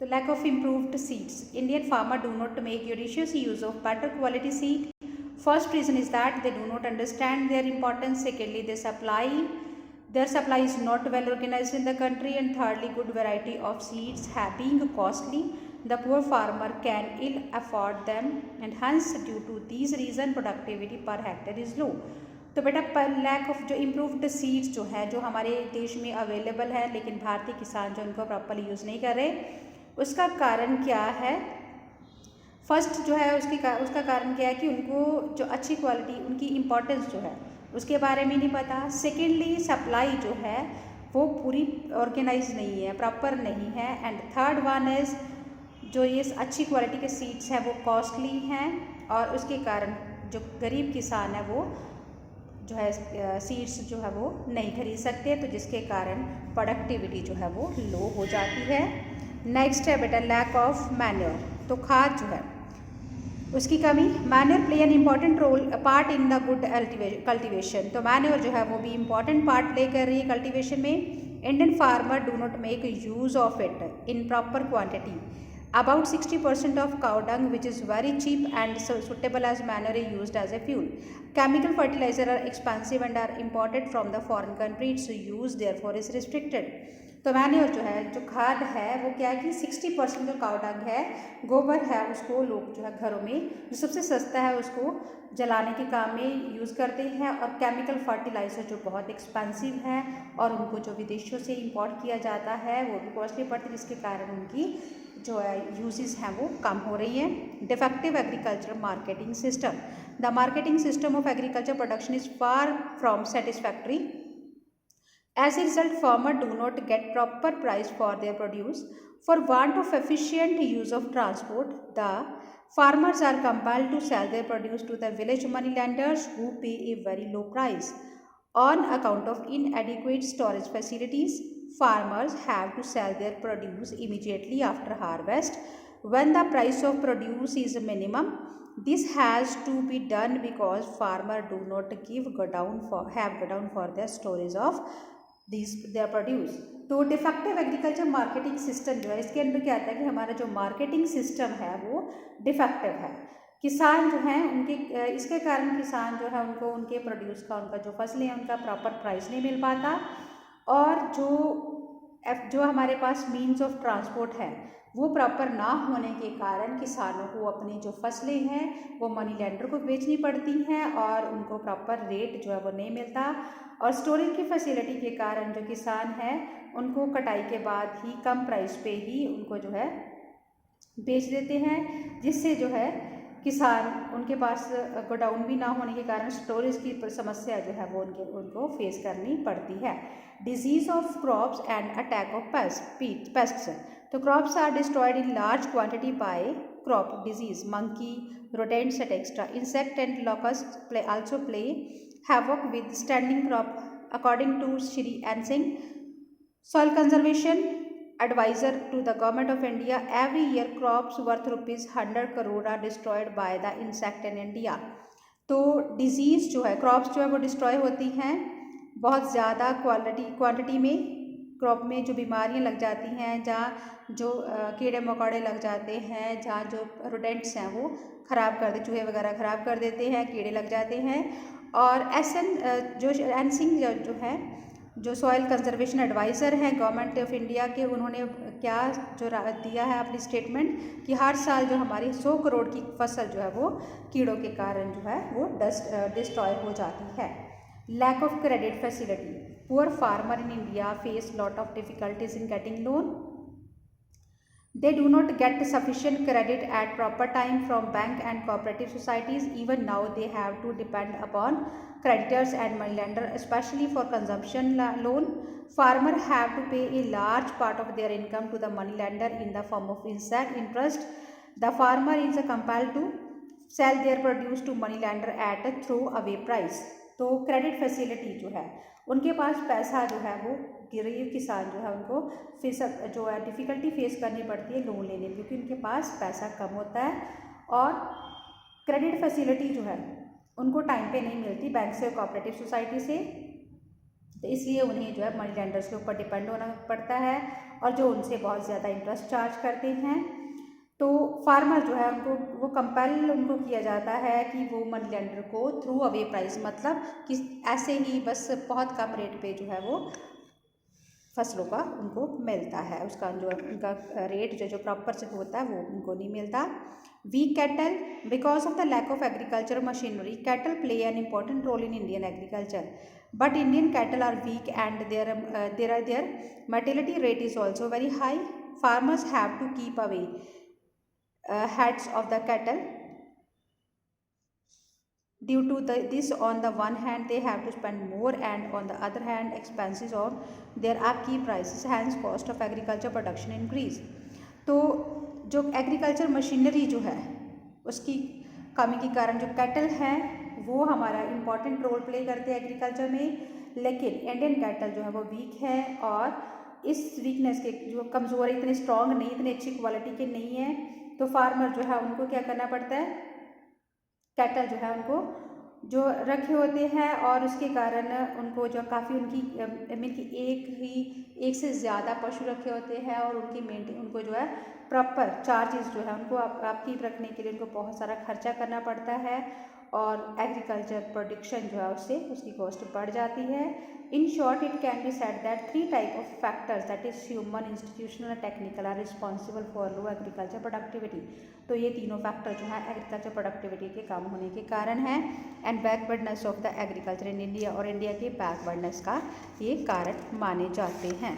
तो lack of improved seeds. Indian farmer do not make judicious use of better quality seed. First reason is that they do not understand their importance. Secondly, their supply is not well organized in the country. And thirdly, good variety of seeds being costly, the poor farmer can ill afford them, and hence due to these reason productivity per hectare is low. तो बेटा lack of जो improved seeds जो है जो हमारे देश में available है, लेकिन भारतीय किसान जो उनको प्रॉपरली यूज़ नहीं कर रहे, उसका कारण क्या है? फर्स्ट जो है उसका कारण क्या है कि उनको जो अच्छी क्वालिटी, उनकी इम्पोर्टेंस जो है उसके बारे में नहीं पता। सेकेंडली, सप्लाई जो है वो पूरी ऑर्गेनाइज नहीं है, प्रॉपर नहीं है। एंड थर्ड वन इज़ जो ये अच्छी क्वालिटी के सीड्स हैं वो कॉस्टली हैं, और उसके कारण जो गरीब किसान है वो जो है सीड्स जो है वो नहीं खरीद सकते, तो जिसके कारण प्रोडक्टिविटी जो है वो लो हो जाती है। नेक्स्ट है बेटा लैक ऑफ मैन्योर। तो खाद जो है उसकी कमी। Manure play an important role part in the good cultivation. तो मैन्योर जो है वो भी इम्पॉर्टेंट पार्ट प्ले कर रही है कल्टिवेशन में। Indian farmer do not make use of it in proper quantity. About 60% of cow dung, which is very cheap and suitable as manure, is used as a fuel. Chemical fertilizer are expensive and are imported from the foreign country. Its use therefore is restricted. तो manure जो है, जो खाद है वो क्या है कि 60% जो काउ डंग है, गोबर है, उसको लोग जो है घरों में जो सबसे सस्ता है उसको जलाने के काम में यूज़ करते हैं। और केमिकल फर्टिलाइज़र जो बहुत एक्सपेंसिव है और उनको जो विदेशों से इंपोर्ट किया जाता है वो भी कॉस्टली पड़ती है, जिसके कारण उनकी जो है यूजेस हैं वो कम हो रही हैं। Defective agriculture marketing system. The marketing system of agriculture production is far from satisfactory. As a result, farmers do not get proper price for their produce. For want of efficient use of transport, the farmers are compelled to sell their produce to the village moneylenders who pay a very low price. On account of inadequate storage facilities, farmers have to sell their produce immediately after harvest when the price of produce is minimum. This has to be done because farmers do not have godown for the storage of their produce. तो defective agriculture marketing system जो है, इसके अंदर क्या आता है कि हमारा जो मार्केटिंग सिस्टम है वो डिफेक्टिव है। किसान जो हैं उनके इसके कारण किसान जो है उनको उनके प्रोड्यूस का, उनका जो फसलें हैं उनका प्रॉपर प्राइस नहीं मिल पाता। और जो हमारे पास मीन्स ऑफ ट्रांसपोर्ट है वो प्रॉपर ना होने के कारण किसानों को अपनी जो फसलें हैं वो मनी लेंडर को बेचनी पड़ती हैं और उनको प्रॉपर रेट जो है वो नहीं मिलता। और स्टोरेज की फैसिलिटी के कारण जो किसान है उनको कटाई के बाद ही कम प्राइस पे ही उनको जो है बेच देते हैं, जिससे जो है किसान उनके पास गोडाउन भी ना होने के कारण स्टोरेज की समस्या जो है वो उनको फेस करनी पड़ती है। Disease of crops and attack of pests. तो crops are destroyed in large quantity by crop disease, monkey, rodents etc. Insect and locusts also play havoc with standing crop. According to Shri N. Singh, soil conservation advisor to the government of India, every year crops worth ₹100 crore are destroyed by the insect in India. तो disease जो है, crops जो है वो destroy होती हैं बहुत ज़्यादा क्वांटिटी में। क्रॉप में जो बीमारियां लग जाती हैं, जहाँ जो कीड़े मकोड़े लग जाते हैं, जहाँ जो रोडेंट्स हैं वो ख़राब कर दे, चूहे वगैरह ख़राब कर देते हैं, कीड़े लग जाते हैं। और एन सिंह जो है, जो सॉइल कंजर्वेशन एडवाइज़र हैं गवर्नमेंट ऑफ इंडिया के, उन्होंने क्या जो दिया है अपनी स्टेटमेंट कि हर साल जो हमारी 100 करोड़ की फसल जो है वो कीड़ों के कारण जो है वो डिस्ट्रॉय हो जाती है। Lack of credit facility. Poor farmer in India face lot of difficulties in getting loan. They do not get sufficient credit at proper time from bank and cooperative societies. Even now they have to depend upon creditors and moneylender, especially for consumption loan. Farmers have to pay a large part of their income to the moneylender in the form of interest. The farmer is compelled to sell their produce to moneylender at a throwaway price. तो credit facility जो है, उनके पास पैसा जो है वो गरीब किसान जो है उनको फेस जो है डिफ़िकल्टी फेस करनी पड़ती है लोन लेने में, क्योंकि उनके पास पैसा कम होता है और क्रेडिट फैसिलिटी जो है उनको टाइम पे नहीं मिलती बैंक से, कोऑपरेटिव सोसाइटी से। तो इसलिए उन्हें जो है मनी लेंडर्स के ऊपर डिपेंड होना पड़ता है और जो उनसे बहुत ज़्यादा इंटरेस्ट चार्ज करते हैं। तो फार्मर जो है उनको वो कंपेल उनको किया जाता है कि वो मनी लेंडर को थ्रू अवे प्राइस, मतलब कि ऐसे ही बस बहुत कम रेट पे जो है वो फसलों का उनको मिलता है, उसका जो उनका रेट जो प्रॉपर से होता है वो उनको नहीं मिलता। Weak cattle, because of the lack of agriculture machinery cattle play an important role in Indian agriculture, but Indian cattle are weak and their mortality rate is also very high. Farmers have to keep away heads of the cattle. Due to this, on the one hand they have to spend more and on the other hand expenses on their upkeep prices, hence cost of agriculture production increase. तो जो agriculture machinery जो है उसकी कमी के कारण जो cattle है वो हमारा इम्पॉर्टेंट रोल प्ले करते हैं एग्रीकल्चर में, लेकिन इंडियन कैटल जो है वो वीक है और इस वीकनेस के जो कमज़ोर है, इतने स्ट्रॉन्ग नहीं, इतने अच्छी क्वालिटी के नहीं है, तो फार्मर जो है उनको क्या करना पड़ता है, कैटल जो है उनको जो रखे होते हैं और उसके कारण उनको जो काफ़ी उनकी मीन की एक से ज़्यादा पशु रखे होते हैं और उनकी मेंटेन उनको जो है प्रॉपर चार्जेस जो है उनको अपकीप रखने के लिए उनको बहुत सारा खर्चा करना पड़ता है और एग्रीकल्चर प्रोडक्शन जो है उससे उसकी कॉस्ट बढ़ जाती है। In short it can be said that 3 type of factors that is human, institutional और technical are responsible for low agriculture productivity. तो ये तीनों फैक्टर जो है एग्रीकल्चर प्रोडक्टिविटी के कम होने के कारण है and backwardness of the agriculture in India, और इंडिया के बैकवर्डनेस का ये कारण माने जाते हैं।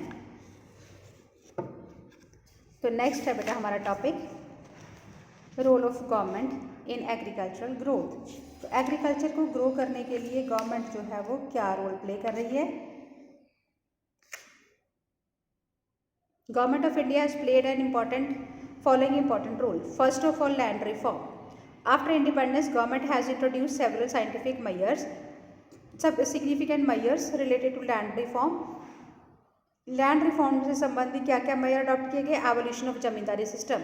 तो नेक्स्ट है बेटा हमारा topic role of government in agricultural growth. तो एग्रीकल्चर को ग्रो करने के लिए गवर्नमेंट जो है वो क्या रोल प्ले कर रही है। Government of India has played an following important role. First of all, land reform. After independence government has introduce several scientific measures, सब significant measures related to land reform. Land reform से संबंधित क्या क्या major adopt किए गए। Evolution of zamindari system,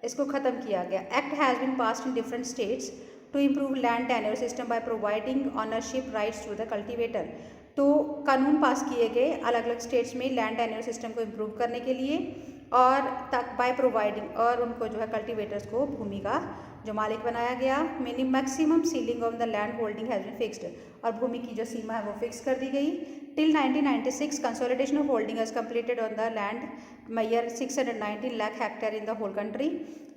इसको ख़त्म किया गया। Act has been passed in different states to improve land tenure system by providing ownership rights to the cultivator. तो कानून पास किए गए अलग अलग स्टेट्स में लैंड टेन्योर सिस्टम को इम्प्रूव करने के लिए और तक बाय प्रोवाइडिंग, और उनको जो है कल्टिवेटर्स को भूमि का जो मालिक बनाया गया। Minimum maximum ceiling of the land holding has been fixed, और भूमि की जो सीमा है वो फिक्स कर दी गई। Till 1996 consolidation of holding has completed on the land मैयर 619 lakh hectare in the whole country.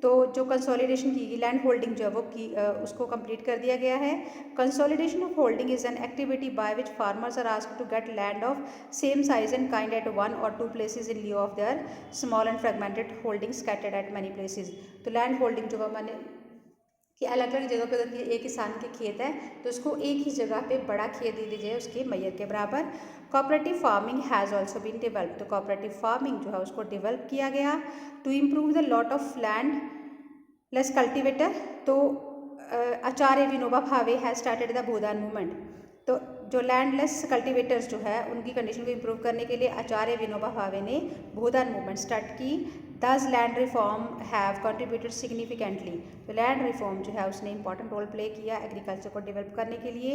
तो जो कंसोलिडेशन की गई लैंड होल्डिंग जो है वो की उसको कंप्लीट कर दिया गया है। Consolidation of holding is an activity by which farmers are asked to get land of same size and kind at 1 or 2 places in lieu of their small and fragmented holdings scattered at many places। तो land holding जो मैंने कि अलग अलग जगह पे अगर एक किसान के खेत है तो उसको एक ही जगह पे बड़ा खेत दे दीजिए उसके मैयर के बराबर। Cooperative farming has also been develop. तो कोऑपरेटिव फार्मिंग जो है उसको डेवलप किया गया to improve the lot of landless cultivator. तो Acharya Vinoba Bhave has started the Bhoodan movement. तो जो लैंडलेस कल्टिवेटर्स जो है उनकी कंडीशन को इम्प्रूव करने के लिए आचार्य विनोबा भावे ने भूदान मूवमेंट स्टार्ट की। Thus land reform have contributed significantly. तो लैंड रिफॉर्म जो है उसने इंपॉर्टेंट रोल प्ले किया एग्रीकल्चर को डेवलप करने के लिए।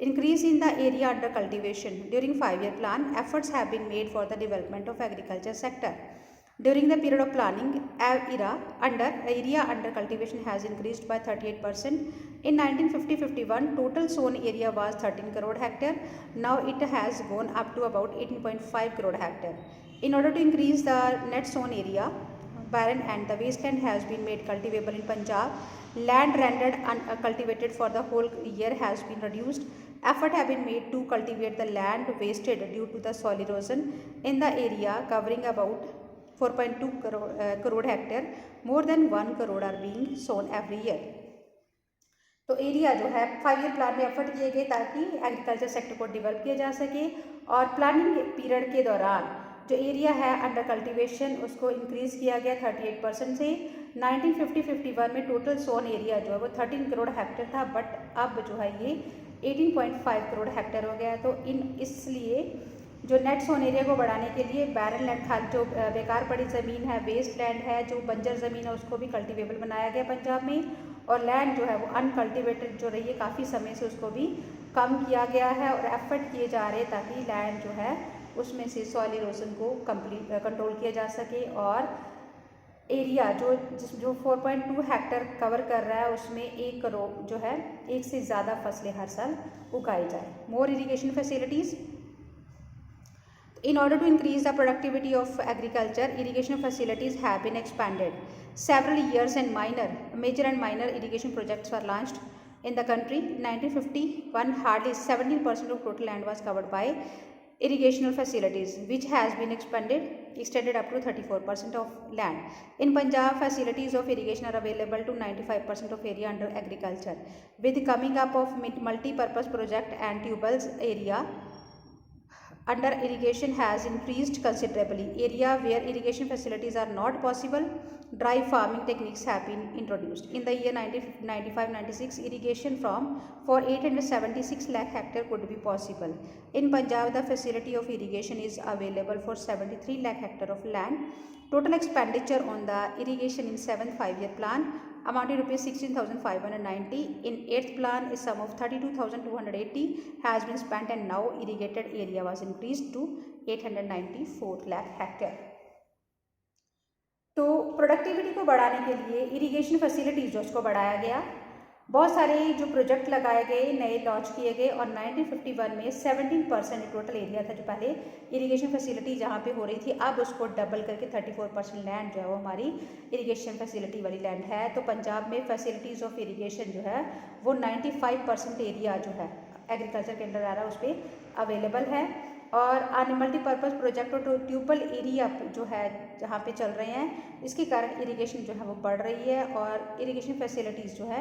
Increase in the area under cultivation during 5-year plan, efforts have been made for the development of agriculture sector. During the period of planning area under cultivation has increased by 38%. In 1950-51, total sown area was 13 crore hectare. Now it has gone up to about 18.5 crore hectare. In order to increase the net sown area, barren and the wasteland has been made cultivable in Punjab. Land rendered uncultivated for the whole year has been reduced. Effort have been made to cultivate the land wasted due to the soil erosion in the area covering about 4.2 crore hectare. More than 1 crore are being sown every year. तो area जो है 5-year plan में effort किए गए ताकि agriculture sector को develop किया जा सके, और प्लानिंग पीरियड के दौरान जो एरिया है अंडर कल्टीवेशन उसको इंक्रीज़ किया गया 38% से। 1950-51 में टोटल सोन एरिया जो है वो 13 करोड़ हेक्टेयर था, बट अब जो है ये 18.5 करोड़ हेक्टेयर हो गया। तो इसलिए जो नेट सोन एरिया को बढ़ाने के लिए बैरन लैंड खाल जो बेकार पड़ी ज़मीन है, वेस्ट लैंड है, जो बंजर ज़मीन है उसको भी कल्टीवेबल बनाया गया पंजाब में, और लैंड जो है वो अनकल्टिवेटेड जो रही है काफ़ी समय से उसको भी कम किया गया है और एफर्ट किए जा रहे हैं ताकि लैंड जो है उसमें से सॉइल इरोजन को कंट्रोल किया जा सके, और एरिया जो 4.2 हेक्टर कवर कर रहा है उसमें 1 करोड़ जो है 1 से ज़्यादा फसलें हर साल उगाई जाए। More irrigation facilities. In order to increase the productivity of agriculture, irrigation facilities have been expanded. Several years and major and minor irrigation projects were launched in the country. In 1951, hardly 17% of total land was covered by irrigational facilities, which has been extended up to 34% of land. In Punjab, facilities of irrigation are available to 95% of area under agriculture. With the coming up of multi-purpose project and tubewells, area under irrigation has increased considerably. Area where irrigation facilities are not possible, dry farming techniques have been introduced. In the year 1995-96, irrigation for 876 lakh hectare could be possible. In Punjab, the facility of irrigation is available for 73 lakh hectare of land. Total expenditure on the irrigation in 7th 5-year plan amounted to rupees 16,590. In 8th plan, a sum of 32,280 has been spent, and now irrigated area was increased to 894 lakh hectare. तो productivity को बढ़ाने के लिए irrigation facilities जो उसको बढ़ाया गया, बहुत सारे जो प्रोजेक्ट लगाए गए, नए लॉन्च किए गए, और 1951 में 17% टोटल एरिया था जो पहले इरिगेशन फैसिलिटी जहाँ पे हो रही थी, अब उसको डबल करके 34% लैंड जो है वो हमारी इरिगेशन फैसिलिटी वाली लैंड है। तो पंजाब में फैसिलिटीज़ ऑफ इरिगेशन जो है वो 95% एरिया जो है एग्रीकल्चर के अंडर आ रहा है उस पर अवेलेबल है। और आने मल्टीपर्पज़ प्रोजेक्ट और ट्यूबल एरिया जो है जहाँ पे चल रहे हैं, इसके कारण इरिगेशन जो है वो बढ़ रही है, और इरिगेशन फैसिलिटीज़ जो है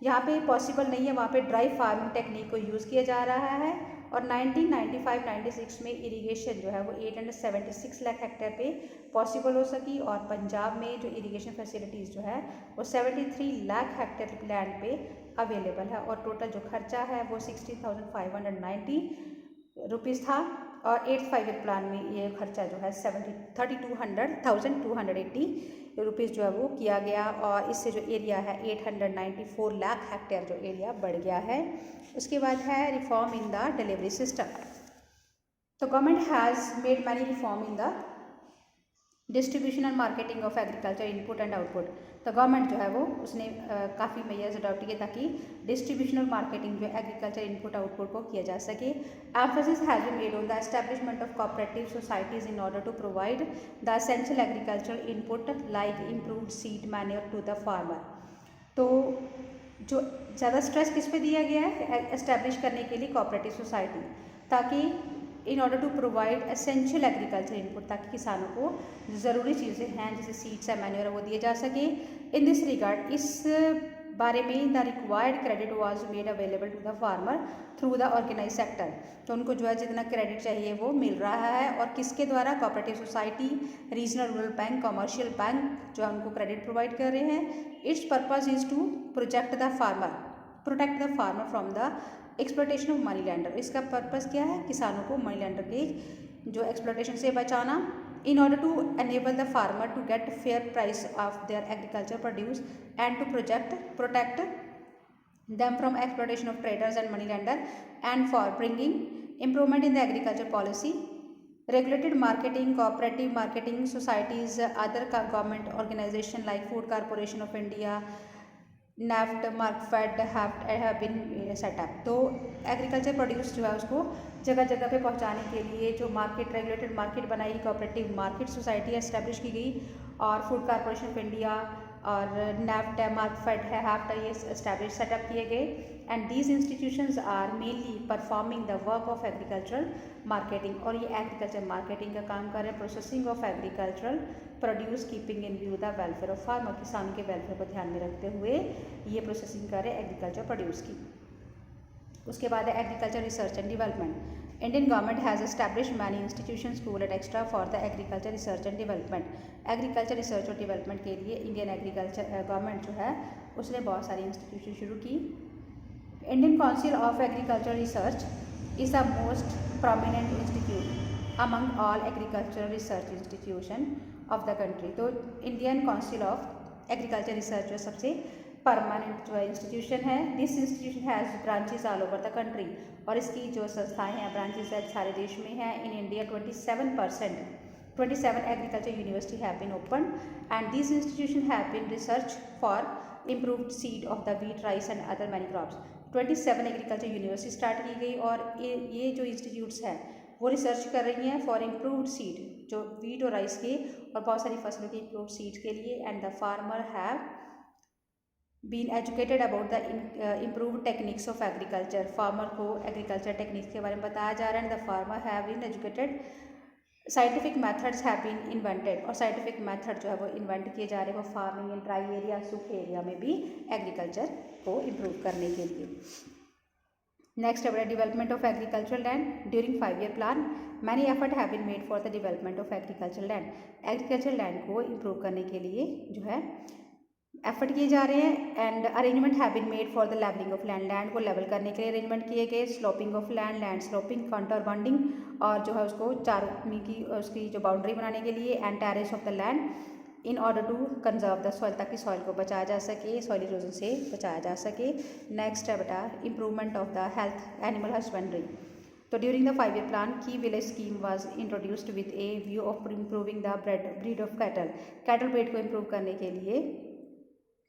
यहाँ पे पॉसिबल नहीं है, वहाँ पे ड्राई फार्मिंग टेक्निक को यूज़ किया जा रहा है। और 1995-96 में इरिगेशन जो है वो 876 लाख हेक्टेयर पे पॉसिबल हो सकी, और पंजाब में जो इरिगेशन फैसिलिटीज़ जो है वो 73 लाख हेक्टेयर लैंड पे अवेलेबल है, और टोटल जो खर्चा है वो 16,590 रुपीज़ था, और 8th 5-year प्लान में ये खर्चा जो है 32,280 रुपीज़ जो है वो किया गया, और इससे जो एरिया है 894 लाख हेक्टेयर जो एरिया बढ़ गया है। उसके बाद है reform in the delivery system. तो government has made many reform in the distribution and marketing of agriculture input and output. तो गवर्नमेंट जो है वो उसने काफ़ी मेजर्स अडॉप्ट किए ताकि डिस्ट्रीब्यूशन और मार्केटिंग जो एग्रीकल्चर इनपुट आउटपुट को किया जा सके। Emphasis has been made on the establishment of cooperative societies in order to provide the essential agricultural input like improved seed manure to the farmer. तो जो ज़्यादा स्ट्रेस किस पे दिया गया है, एस्टैब्लिश करने के लिए कोऑपरेटिव सोसाइटी, ताकि in order to provide essential agriculture input, ताकि किसानों को ज़रूरी चीज़ें हैं जैसे सीड्स है, मैन्योर, वो दिए जा सके। इन दिस रिगार्ड, इस बारे में the required credit was made available to the farmer through the organise sector. तो उनको जो है जितना क्रेडिट चाहिए वो मिल रहा है, और किसके द्वारा, cooperative society, regional rural bank, commercial bank जो है उनको क्रेडिट प्रोवाइड कर रहे हैं। Its purpose is to protect the farmer from the exploitation of moneylender. इसका पर्पज़ क्या है, किसानों को मनी लैंडर के जो एक्सप्लोटेशन से बचाना। in order to enable the farmer to get fair price of their agriculture produce and to protect them from exploitation of traders and moneylender, and for bringing improvement in the agriculture policy, regulated marketing, cooperative marketing societies, other government organization like Food Corporation of India, NAFT, Markfed have been setup. तो agriculture produce जो है उसको जगह जगह पे पहुंचाने के लिए जो मार्केट, रेगुलेटेड मार्केट बनाई, कोऑपरेटिव मार्केट सोसाइटी एस्टेब्लिश की गई, और फूड कॉर्पोरेशन ऑफ इंडिया और NAFT है, मार्कफेड है, हैफ्ट है, ये एस्टेब्लिश सेटअप किए गए। And these institutions are mainly performing the work of agricultural marketing, और ये एग्रीकल्चर मार्केटिंग का काम कर रहे हैं, processing of agricultural produce, keeping in view the welfare of farmer, किसान के वेलफेयर को ध्यान में रखते हुए ये प्रोसेसिंग कर रहे हैं एग्रीकल्चर प्रोड्यूस की। उसके बाद है agriculture research and development. Indian government has establish many institution, school and extra for the agriculture research and development. Agriculture research और डेवलपमेंट के लिए इंडियन एग्रीकल्चर गवर्नमेंट जो है उसने बहुत सारी इंस्टीट्यूशन शुरू की। Indian Council of Agriculture Research is the most prominent institute among all agriculture research institution of the country. तो Indian Council of Agriculture Research जो सबसे परमानेंट जो है इंस्टीट्यूशन है। This institution has branches all over the country, और इसकी जो संस्थाएं हैं ब्रांचेस है सारे देश में हैं। In India 27 agriculture university have been opened, and these institutions have been research for improved seed of the wheat, rice and other many crops। 27 agriculture university start की गई, और ये जो इंस्टीट्यूट्स हैं वो रिसर्च कर रही हैं फॉर इम्प्रूव्ड सीड, जो वीट और राइस के और बहुत सारी फसलों के इम्प्रूव्ड सीड्स के लिए। And the farmer have been educated about the improved techniques of agriculture. Farmer को एग्रीकल्चर टेक्निक्स के बारे में बताया जा रहा है। And the farmer have been educated, scientific methods have been invented, और साइंटिफिक मेथड जो है वो इन्वेंट किए जा रहे हैं वो फार्मिंग इन ड्राई एरिया, सूखे एरिया में भी एग्रीकल्चर को इम्प्रूव करने के लिए। नेक्स्ट है development of agricultural land during 5-year plan. Many effort have been made for the development of agricultural land. Agricultural land को इम्प्रूव करने के लिए जो है एफर्ट किए जा रहे हैं। And arrangement have been made for the levelling of land. Land को लेवल करने के लिए अरेंजमेंट किए गए। Sloping of land, land sloping, contour bonding, और जो है उसको चारों की उसकी जो बाउंड्री बनाने के लिए। And terrace of the land in order to conserve the soil, ताकि सॉइल को बचाया जा सके, सॉइल इरोजन से बचाया जा सके। नेक्स्ट है बेटा improvement of the health animal husbandry. तो ड्यूरिंग द 5-year प्लान की village scheme was introduced with A view of improving the breed of cattle. Cattle breed को इम्प्रूव करने के लिए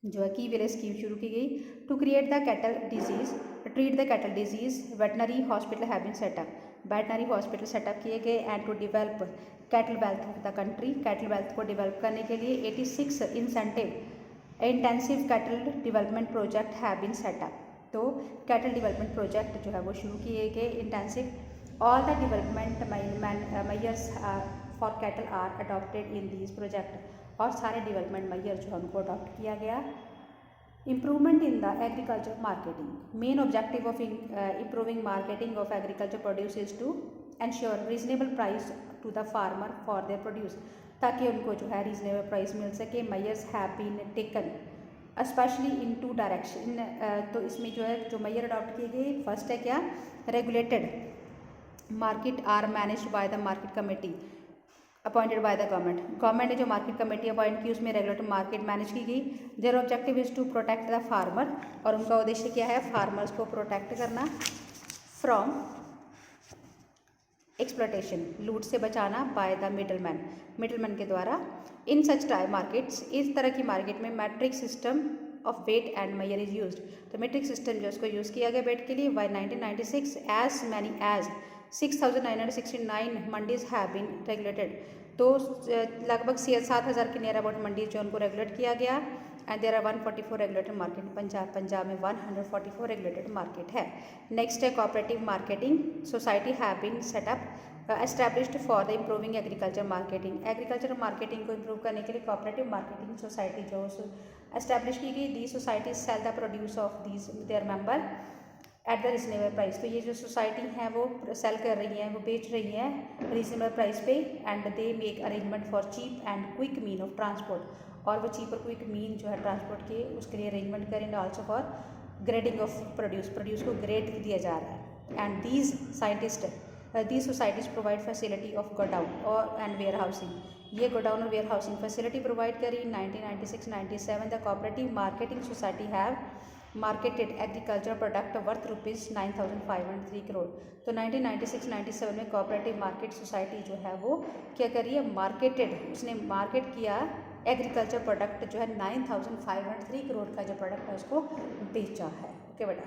जो है की विलेज स्कीम शुरू की गई। To create the cattle disease, treat the cattle disease, veterinary hospital have been set up. Veterinary hospital set up किए गए। And to develop cattle wealth of the country. Cattle wealth को डेवलप करने के लिए 86 intensive cattle development project have been setup. तो cattle development project जो है वो शुरू किए गए intensive. All the development measures for cattle are adopted in these project, और सारे डेवलपमेंट मेजर जो है उनको अडॉप्ट किया गया। Improvement in the agriculture marketing. Main objective of improving marketing of agriculture produce is to ensure reasonable price to the farmer for their produce, ताकि उनको जो है रीजनेबल प्राइस मिल सके। Measures have been taken specially in 2 direction. तो इसमें जो है जो मेजर अडॉप्ट किए गए, फर्स्ट है क्या, regulated market are managed by the market committee appointed by the government. Government ने जो मार्केट कमेटी अपॉइंट की उसमें रेगुलेटेड मार्केट मैनेज की गई। Their objective is to protect the farmer, और उनका उद्देश्य क्या है, फार्मर्स को प्रोटेक्ट करना फ्रॉम एक्सप्लॉयटेशन, लूट से बचाना, बाय द मिडलमैन के द्वारा। इन सच टाइप मार्केट्स, इस तरह की मार्केट में metric system of weight and measure is used. तो मैट्रिक सिस्टम जो उसको यूज़ किया गया वेट के लिए। By 1996 as many as 6,969 mandis have been regulated. तो लगभग 7,000 के नियर अबाउट मंडीज जो उनको रेगुलेट किया गया। And there are 144 regulated market. Punjab में 144 रेगुलेटेड मार्केट है। नेक्स्ट है cooperative marketing society have been set up established for the improving agriculture marketing. Agriculture marketing को इम्प्रूव करने के लिए कोऑपरेटिव मार्केटिंग सोसाइटी जो एस्टैब्लिश की गई। The society sell the produce of these their member at the reasonable price. तो ये जो सोसाइटी है वो सेल कर रही है, वो बेच रही है रीजनेबल प्राइस पे। And they make arrangement for cheap and quick mean of transport, और वो चीप और क्विक मीन जो है ट्रांसपोर्ट के उसके लिए अरेंजमेंट करें। Also for grading of produce को ग्रेड दिया जा रहा है। And these societies provide facility of godown और एंड वेयर हाउसिंग। ये गोडाउन और वेयर हाउसिंग फैसिलिटी प्रोवाइड करी। 1996-97 the cooperative marketing society have marketed agriculture product worth ₹9,503 crore. तो 1996-97 में कोऑपरेटिव मार्केट सोसाइटी जो है वो क्या करी है, मार्केटेड, उसने मार्केट किया एग्रीकल्चर प्रोडक्ट जो है 9,503 करोड़ का जो प्रोडक्ट है उसको बेचा है। ओके बेटा।